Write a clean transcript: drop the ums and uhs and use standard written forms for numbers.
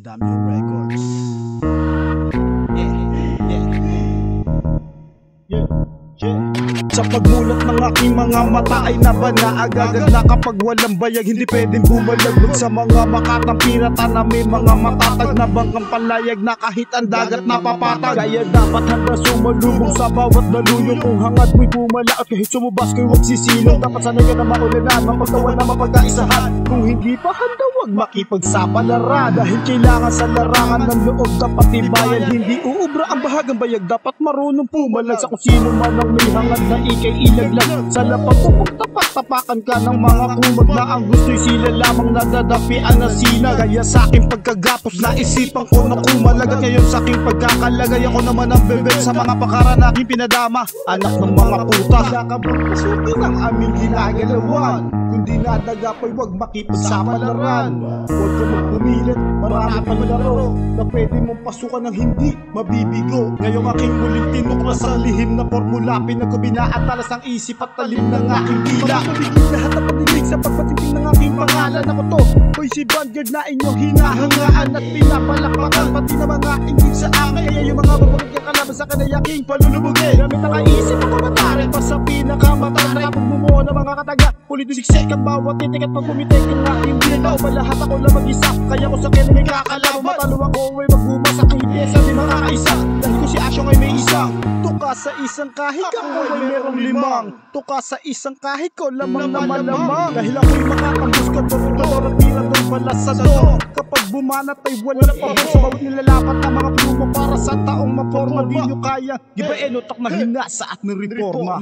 W Records. Sa pagmulat ng aking mga mata ay nabana agad na kapag walang bayag hindi pwedeng bumalagbag sa mga makatang pirata na may mga matatag na bangkang palayag na kahit ang dagat napapatag. Kaya dapat handa sumalubong sa bawat daluyong kung hangad mo'y bumala at kahit sumubas ko'y huwag sisilong. Dapat sanay ka na maulanan, mapagtawan na mapagkaisahan. Kung hindi pa handa huwag makipagsapalaran, dahil kailangan sa larangan ng loob dapat tibayan. Hindi uubra ang bahagang bayag, dapat marunong pumalag sa kung sino man ang may hangad na ikay ilaglag. Sa lapag upang tapak-tapakan ka ng mga kumag na ang gusto'y sila lamang nadadapian na sinag. Kaya sa aking pagkagapos naisipan ko na kumalag, at ngayon sa aking pagkakalagay ako naman ang bebet sa mga pakaran aking pinadama. Anak ng mga puta, nakabang pasukin ang aming ginagalawan. Kundi nadagapay huwag makipagsapalaran. Huwag ka magpumilit, marami pang laro na pwede mong pasukan ng hindi mabibigo. Ngayong aking muling tinuklas ang lihim na formula, pinagkubina at talas ang isip at talim ng aking dila. Mapapabigil lahat ang panilig sa pagpatiting ng aking pangalan. Ako to, hoy si Vanguard na inyong hinahangaan at pinapalakpakan, pati na mga ingin sa akin. Kaya yung mga babagay ka kalaban sa kanayaking palulubugin. Gamit ang kaisip ako matari pa sa pinakamatanda. Pagmumuha ng mga kataga, pulido siksik ang bawat titik at pag pumitik ang aking dito. Ba lahat ako lang mag-isa, kaya ko sa kanya may kakalaban. Matalo ako ay magbuma sa aking pyesa, di makakaisa. Dahil ko si Asyong ay may isa. Tuka sa isang kahit ako ay merong limang. Tuka sa isang kahit ko lamang na malamang. Dahil ako'y makatambos ka doon at miradong balasador. Kapag bumanat ay wala pabor sa bawat nilalapat na mga pluma para sa taong maporma. Di nyo kaya gibain utak na hina sa at ng reforma.